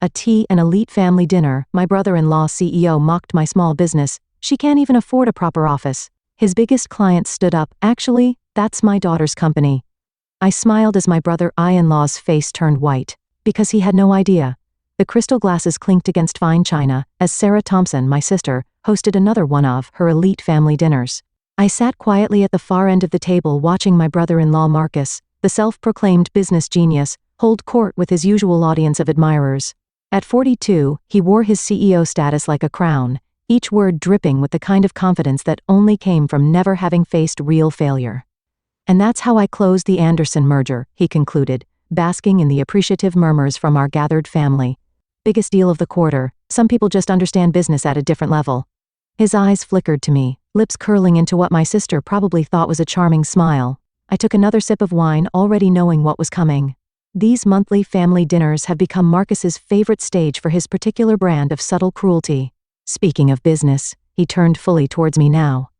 A tea and elite family dinner. My brother-in-law CEO mocked my small business. She can't even afford a proper office. His biggest client stood up. Actually, that's my daughter's company. I smiled as my brother-in-law's face turned white. Because he had no idea. The crystal glasses clinked against fine china, as Sarah Thompson, my sister, hosted another one of her elite family dinners. I sat quietly at the far end of the table watching my brother-in-law Marcus, the self-proclaimed business genius, hold court with his usual audience of admirers. At 42, he wore his CEO status like a crown, each word dripping with the kind of confidence that only came from never having faced real failure. And that's how I closed the Anderson merger, he concluded, basking in the appreciative murmurs from our gathered family. Biggest deal of the quarter. Some people just understand business at a different level. His eyes flickered to me, lips curling into what my sister probably thought was a charming smile. I took another sip of wine, already knowing what was coming. These monthly family dinners have become Marcus's favorite stage for his particular brand of subtle cruelty. Speaking of business, he turned fully towards me now.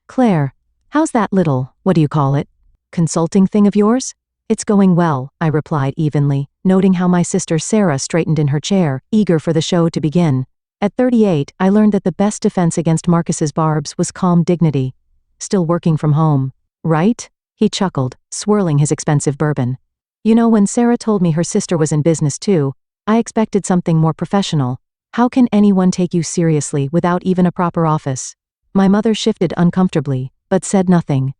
Claire, how's that little, what do you call it, consulting thing of yours? It's going well, I replied evenly, noting how my sister Sarah straightened in her chair, eager for the show to begin. At 38, I learned that the best defense against Marcus's barbs was calm dignity. Still working from home, right? He chuckled, swirling his expensive bourbon. You know, when Sarah told me her sister was in business too, I expected something more professional. How can anyone take you seriously without even a proper office? My mother shifted uncomfortably, but said nothing.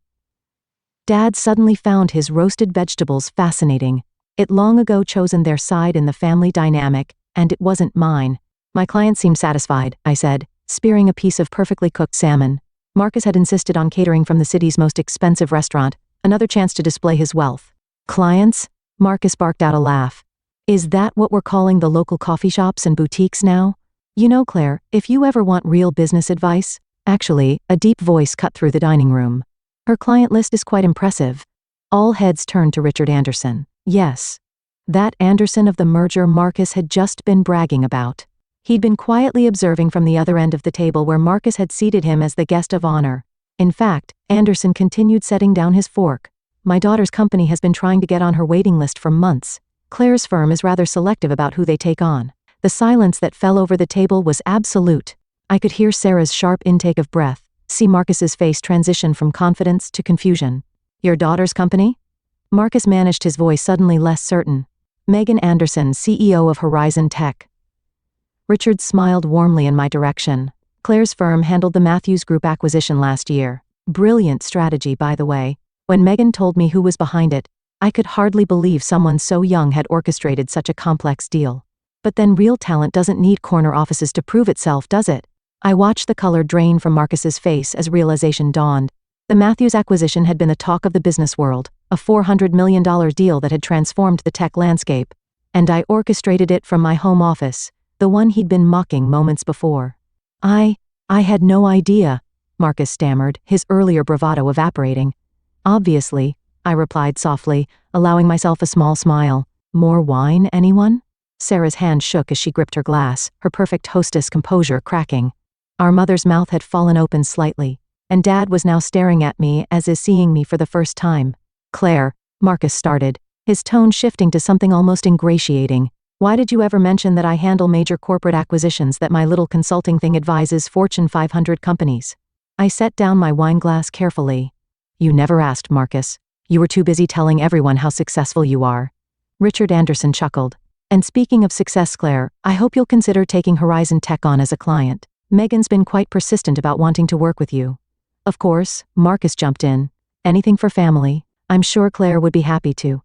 Dad suddenly found his roasted vegetables fascinating. It long ago chosen their side in the family dynamic, and it wasn't mine. My client seemed satisfied, I said, spearing a piece of perfectly cooked salmon. Marcus had insisted on catering from the city's most expensive restaurant, another chance to display his wealth. Clients? Marcus barked out a laugh. Is that what we're calling the local coffee shops and boutiques now? You know, Claire, if you ever want real business advice. Actually, a deep voice cut through the dining room. Her client list is quite impressive. All heads turned to Richard Anderson. Yes. That Anderson of the merger Marcus had just been bragging about. He'd been quietly observing from the other end of the table where Marcus had seated him as the guest of honor. In fact, Anderson continued setting down his fork. My daughter's company has been trying to get on her waiting list for months. Claire's firm is rather selective about who they take on. The silence that fell over the table was absolute. I could hear Sarah's sharp intake of breath, see Marcus's face transition from confidence to confusion. Your daughter's company? Marcus managed his voice suddenly less certain. Megan Anderson, CEO of Horizon Tech. Richard smiled warmly in my direction. Claire's firm handled the Matthews Group acquisition last year. Brilliant strategy, by the way. When Megan told me who was behind it, I could hardly believe someone so young had orchestrated such a complex deal. But then real talent doesn't need corner offices to prove itself, does it? I watched the color drain from Marcus's face as realization dawned. The Matthews acquisition had been the talk of the business world, a $400 million deal that had transformed the tech landscape. And I orchestrated it from my home office, the one he'd been mocking moments before. I had no idea, Marcus stammered, his earlier bravado evaporating. Obviously, I replied softly, allowing myself a small smile. More wine, anyone? Sarah's hand shook as she gripped her glass, her perfect hostess composure cracking. Our mother's mouth had fallen open slightly, and Dad was now staring at me as if seeing me for the first time. Claire, Marcus started, his tone shifting to something almost ingratiating. Why did you ever mention that I handle major corporate acquisitions, that my little consulting thing advises Fortune 500 companies? I set down my wine glass carefully. You never asked, Marcus. You were too busy telling everyone how successful you are. Richard Anderson chuckled. And speaking of success, Claire, I hope you'll consider taking Horizon Tech on as a client. Megan's been quite persistent about wanting to work with you. Of course, Marcus jumped in. Anything for family. I'm sure Claire would be happy to.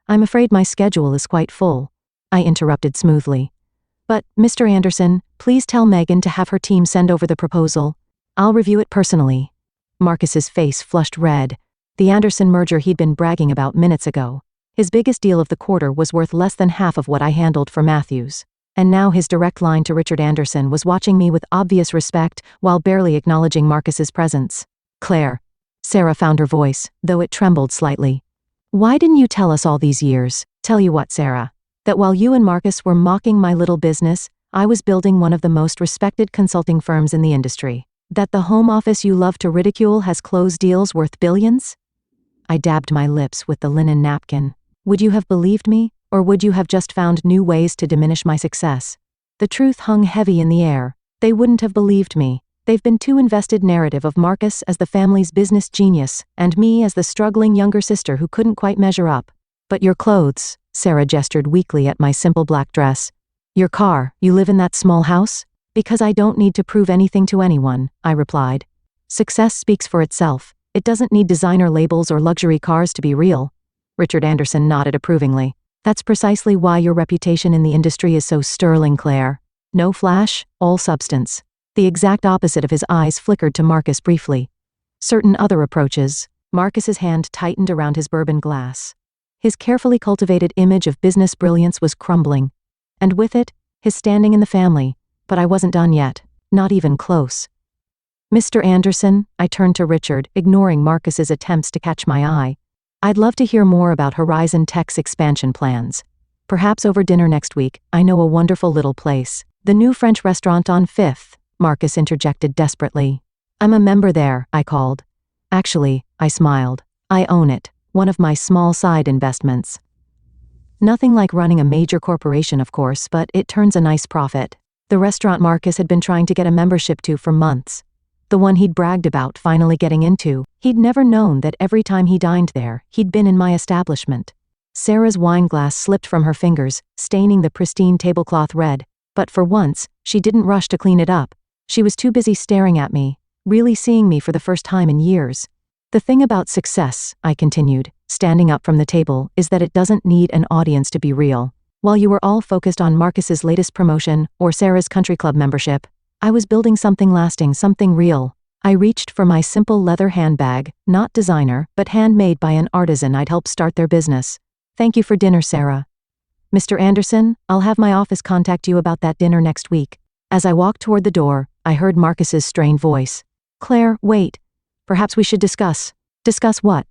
I'm afraid my schedule is quite full. I interrupted smoothly. But, Mr. Anderson, please tell Megan to have her team send over the proposal. I'll review it personally. Marcus's face flushed red. The Anderson merger he'd been bragging about minutes ago. His biggest deal of the quarter was worth less than half of what I handled for Matthews. And now his direct line to Richard Anderson was watching me with obvious respect while barely acknowledging Marcus's presence. Claire. Sarah found her voice, though it trembled slightly. Why didn't you tell us all these years? Tell you what, Sarah. That while you and Marcus were mocking my little business, I was building one of the most respected consulting firms in the industry. That the home office you love to ridicule has closed deals worth billions? I dabbed my lips with the linen napkin. Would you have believed me? Or would you have just found new ways to diminish my success? The truth hung heavy in the air. They wouldn't have believed me. They've been too invested narrative of Marcus as the family's business genius, and me as the struggling younger sister who couldn't quite measure up. But your clothes, Sarah gestured weakly at my simple black dress. Your car, you live in that small house? Because I don't need to prove anything to anyone, I replied. Success speaks for itself. It doesn't need designer labels or luxury cars to be real. Richard Anderson nodded approvingly. That's precisely why your reputation in the industry is so sterling, Claire. No flash, all substance. The exact opposite of his eyes flickered to Marcus briefly. Certain other approaches. Marcus's hand tightened around his bourbon glass. His carefully cultivated image of business brilliance was crumbling. And with it, his standing in the family. But I wasn't done yet. Not even close. Mr. Anderson, I turned to Richard, ignoring Marcus's attempts to catch my eye. I'd love to hear more about Horizon Tech's expansion plans. Perhaps over dinner next week. I know a wonderful little place. The new French restaurant on 5th, Marcus interjected desperately. I'm a member there, I called. Actually, I smiled. I own it. One of my small side investments. Nothing like running a major corporation, of course, but it turns a nice profit. The restaurant Marcus had been trying to get a membership to for months. The one he'd bragged about finally getting into. He'd never known that every time he dined there, he'd been in my establishment. Sarah's wine glass slipped from her fingers, staining the pristine tablecloth red. But for once, she didn't rush to clean it up. She was too busy staring at me, really seeing me for the first time in years. The thing about success, I continued, standing up from the table, is that it doesn't need an audience to be real. While you were all focused on Marcus's latest promotion or Sarah's country club membership, I was building something lasting, something real. I reached for my simple leather handbag, not designer, but handmade by an artisan I'd helped start their business. Thank you for dinner, Sarah. Mr. Anderson, I'll have my office contact you about that dinner next week. As I walked toward the door, I heard Marcus's strained voice. Claire, wait. Perhaps we should discuss. Discuss what?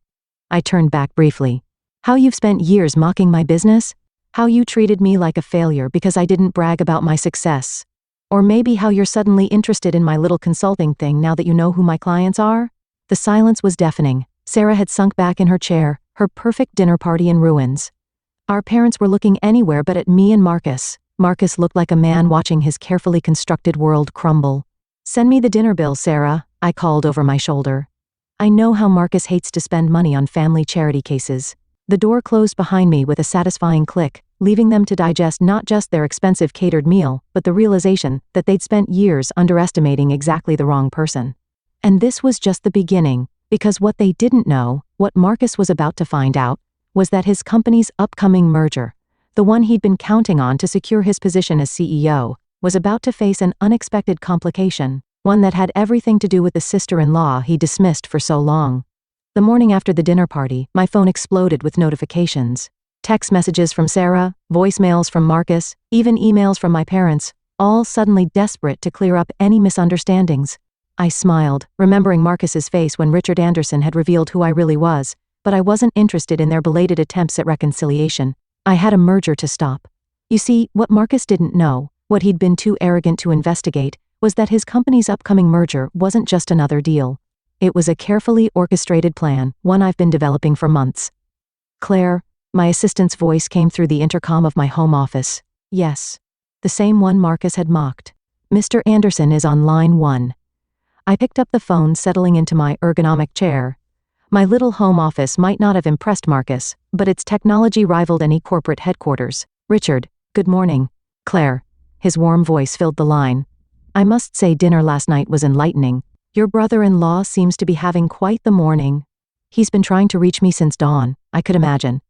I turned back briefly. How you've spent years mocking my business? How you treated me like a failure because I didn't brag about my success? Or maybe how you're suddenly interested in my little consulting thing now that you know who my clients are? The silence was deafening. Sarah had sunk back in her chair, her perfect dinner party in ruins. Our parents were looking anywhere but at me and Marcus. Marcus looked like a man watching his carefully constructed world crumble. Send me the dinner bill, Sarah, I called over my shoulder. I know how Marcus hates to spend money on family charity cases. The door closed behind me with a satisfying click, leaving them to digest not just their expensive catered meal, but the realization that they'd spent years underestimating exactly the wrong person. And this was just the beginning, because what they didn't know, what Marcus was about to find out, was that his company's upcoming merger, the one he'd been counting on to secure his position as CEO, was about to face an unexpected complication, one that had everything to do with the sister-in-law he dismissed for so long. The morning after the dinner party, my phone exploded with notifications. Text messages from Sarah, voicemails from Marcus, even emails from my parents, all suddenly desperate to clear up any misunderstandings. I smiled, remembering Marcus's face when Richard Anderson had revealed who I really was, but I wasn't interested in their belated attempts at reconciliation. I had a merger to stop. You see, what Marcus didn't know, what he'd been too arrogant to investigate, was that his company's upcoming merger wasn't just another deal. It was a carefully orchestrated plan, one I've been developing for months. Claire, my assistant's voice came through the intercom of my home office. Yes. The same one Marcus had mocked. Mr. Anderson is on line 1. I picked up the phone, settling into my ergonomic chair. My little home office might not have impressed Marcus, but its technology rivaled any corporate headquarters. Richard, good morning. Claire. His warm voice filled the line. I must say dinner last night was enlightening. Your brother-in-law seems to be having quite the morning. He's been trying to reach me since dawn, I could imagine.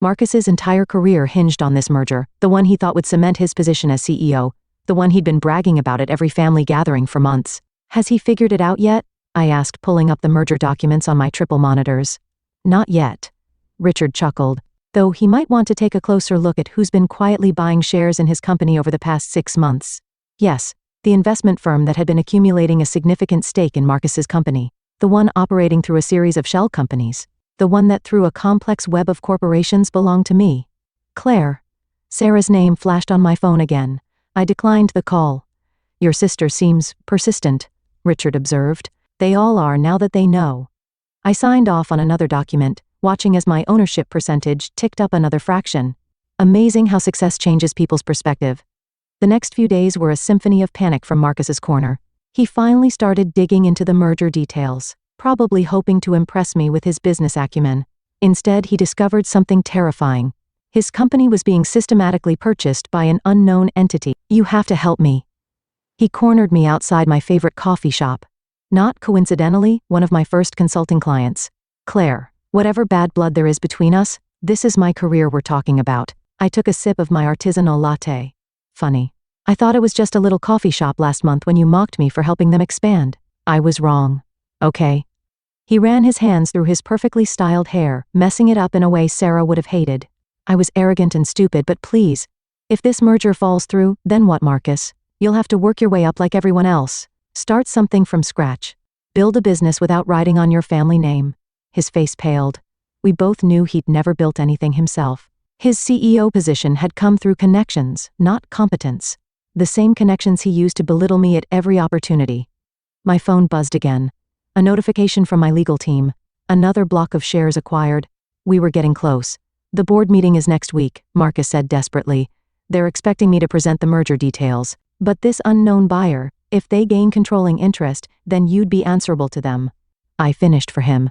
Marcus's entire career hinged on this merger, the one he thought would cement his position as CEO, the one he'd been bragging about at every family gathering for months. Has he figured it out yet? I asked, pulling up the merger documents on my triple monitors. Not yet. Richard chuckled, though he might want to take a closer look at who's been quietly buying shares in his company over the past 6 months. Yes, the investment firm that had been accumulating a significant stake in Marcus's company, the one operating through a series of shell companies, the one that through a complex web of corporations belonged to me. Claire. Sarah's name flashed on my phone again. I declined the call. Your sister seems persistent, Richard observed. They all are now that they know. I signed off on another document, watching as my ownership percentage ticked up another fraction. Amazing how success changes people's perspective. The next few days were a symphony of panic from Marcus's corner. He finally started digging into the merger details, probably hoping to impress me with his business acumen. Instead, he discovered something terrifying. His company was being systematically purchased by an unknown entity. "You have to help me." He cornered me outside my favorite coffee shop. Not coincidentally, one of my first consulting clients. "Claire, whatever bad blood there is between us, this is my career we're talking about." I took a sip of my artisanal latte. "Funny. I thought it was just a little coffee shop last month when you mocked me for helping them expand." "I was wrong." "Okay." He ran his hands through his perfectly styled hair, messing it up in a way Sarah would have hated. "I was arrogant and stupid, but please. If this merger falls through, then what, Marcus? You'll have to work your way up like everyone else. Start something from scratch. Build a business without riding on your family name." His face paled. We both knew he'd never built anything himself. His CEO position had come through connections, not competence. The same connections he used to belittle me at every opportunity. My phone buzzed again. A notification from my legal team. Another block of shares acquired. We were getting close. "The board meeting is next week," Marcus said desperately. "They're expecting me to present the merger details. But this unknown buyer, if they gain controlling interest, then you'd be answerable to them." I finished for him.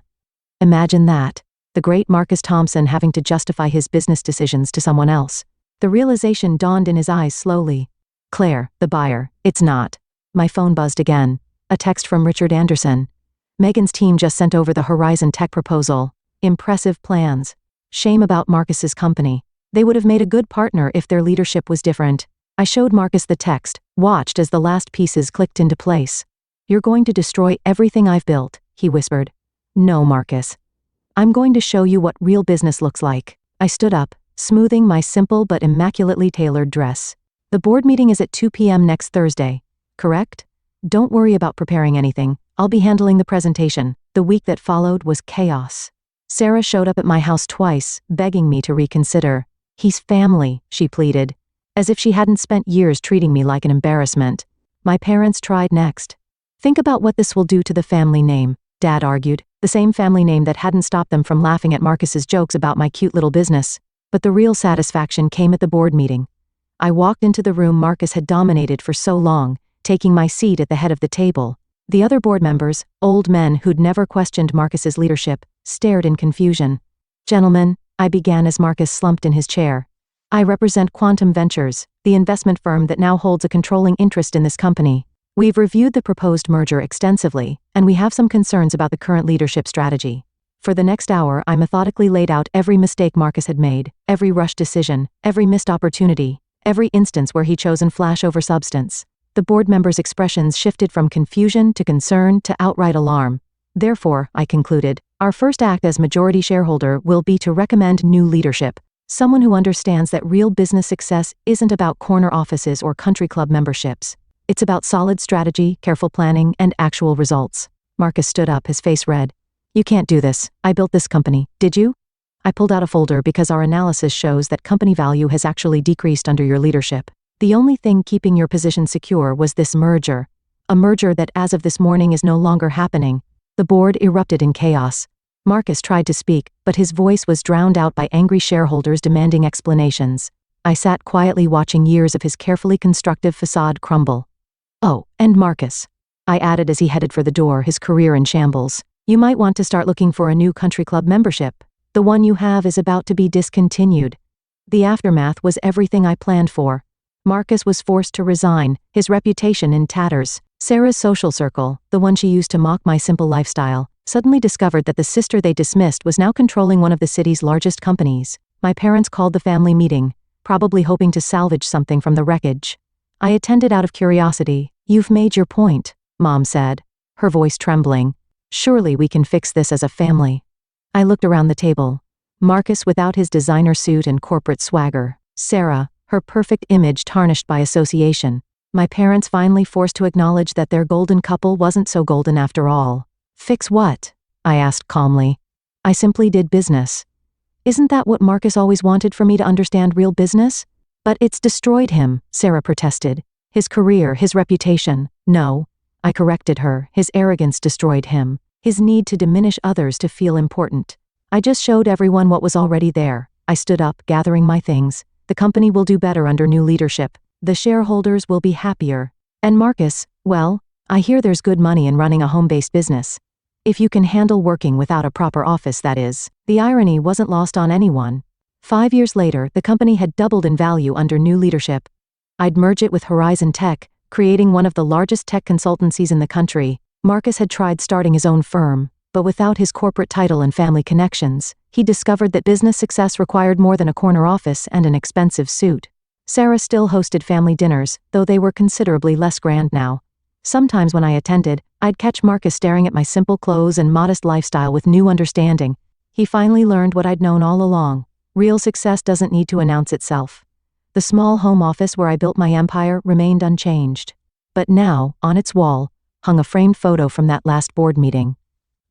Imagine that. The great Marcus Thompson having to justify his business decisions to someone else. The realization dawned in his eyes slowly. "Claire, the buyer, it's not." My phone buzzed again. A text from Richard Anderson. "Megan's team just sent over the Horizon Tech proposal. Impressive plans. Shame about Marcus's company. They would have made a good partner if their leadership was different." I showed Marcus the text, watched as the last pieces clicked into place. "You're going to destroy everything I've built," he whispered. "No, Marcus. I'm going to show you what real business looks like." I stood up, smoothing my simple but immaculately tailored dress. "The board meeting is at 2 p.m. next Thursday, correct? Don't worry about preparing anything. I'll be handling the presentation." The week that followed was chaos. Sarah showed up at my house twice, begging me to reconsider. "He's family," she pleaded, as if she hadn't spent years treating me like an embarrassment. My parents tried next. "Think about what this will do to the family name," Dad argued, the same family name that hadn't stopped them from laughing at Marcus's jokes about my cute little business. But the real satisfaction came at the board meeting. I walked into the room Marcus had dominated for so long, taking my seat at the head of the table. The other board members, old men who'd never questioned Marcus's leadership, stared in confusion. "Gentlemen," I began as Marcus slumped in his chair. "I represent Quantum Ventures, the investment firm that now holds a controlling interest in this company. We've reviewed the proposed merger extensively, and we have some concerns about the current leadership strategy." For the next hour, I methodically laid out every mistake Marcus had made, every rushed decision, every missed opportunity, every instance where he chosen flash over substance. The board members' expressions shifted from confusion to concern to outright alarm. "Therefore," I concluded, "our first act as majority shareholder will be to recommend new leadership. Someone who understands that real business success isn't about corner offices or country club memberships. It's about solid strategy, careful planning, and actual results." Marcus stood up, his face red. "You can't do this. I built this company, did you?" I pulled out a folder because our analysis shows that company value has actually decreased under your leadership. The only thing keeping your position secure was this merger. A merger that as of this morning is no longer happening. The board erupted in chaos. Marcus tried to speak, but his voice was drowned out by angry shareholders demanding explanations. I sat quietly watching years of his carefully constructive facade crumble. "Oh, and Marcus," I added as he headed for the door, his career in shambles, "you might want to start looking for a new country club membership. The one you have is about to be discontinued." The aftermath was everything I planned for. Marcus was forced to resign, his reputation in tatters. Sarah's social circle, the one she used to mock my simple lifestyle, suddenly discovered that the sister they dismissed was now controlling one of the city's largest companies. My parents called the family meeting, probably hoping to salvage something from the wreckage. I attended out of curiosity. "You've made your point," Mom said, her voice trembling. "Surely we can fix this as a family." I looked around the table. Marcus without his designer suit and corporate swagger. Sarah, her perfect image tarnished by association. My parents finally forced to acknowledge that their golden couple wasn't so golden after all. "Fix what?" I asked calmly. "I simply did business." "Isn't that what Marcus always wanted for me to understand real business?" "But it's destroyed him," Sarah protested. "His career, his reputation." "No," I corrected her, "his arrogance destroyed him. His need to diminish others to feel important. I just showed everyone what was already there." I stood up, gathering my things. the company will do better under new leadership. The shareholders will be happier. And Marcus, well, I hear there's good money in running a home-based business. If you can handle working without a proper office, that is. The irony wasn't lost on anyone. 5 years later, the company had doubled in value under new leadership. I'd merge it with Horizon Tech, creating one of the largest tech consultancies in the country. Marcus had tried starting his own firm, but without his corporate title and family connections, he discovered that business success required more than a corner office and an expensive suit. Sarah still hosted family dinners, though they were considerably less grand now. Sometimes when I attended, I'd catch Marcus staring at my simple clothes and modest lifestyle with new understanding. He finally learned what I'd known all along. Real success doesn't need to announce itself. The small home office where I built my empire remained unchanged. But now, on its wall, hung a framed photo from that last board meeting.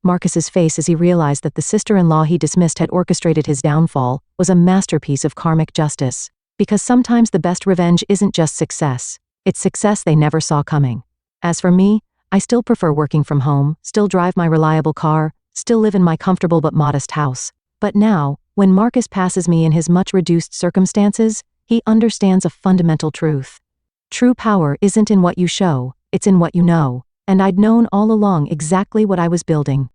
Marcus's face as he realized that the sister-in-law he dismissed had orchestrated his downfall was a masterpiece of karmic justice. Because sometimes the best revenge isn't just success, it's success they never saw coming. As for me, I still prefer working from home, still drive my reliable car, still live in my comfortable but modest house. But now, when Marcus passes me in his much reduced circumstances, he understands a fundamental truth. True power isn't in what you show, it's in what you know. And I'd known all along exactly what I was building.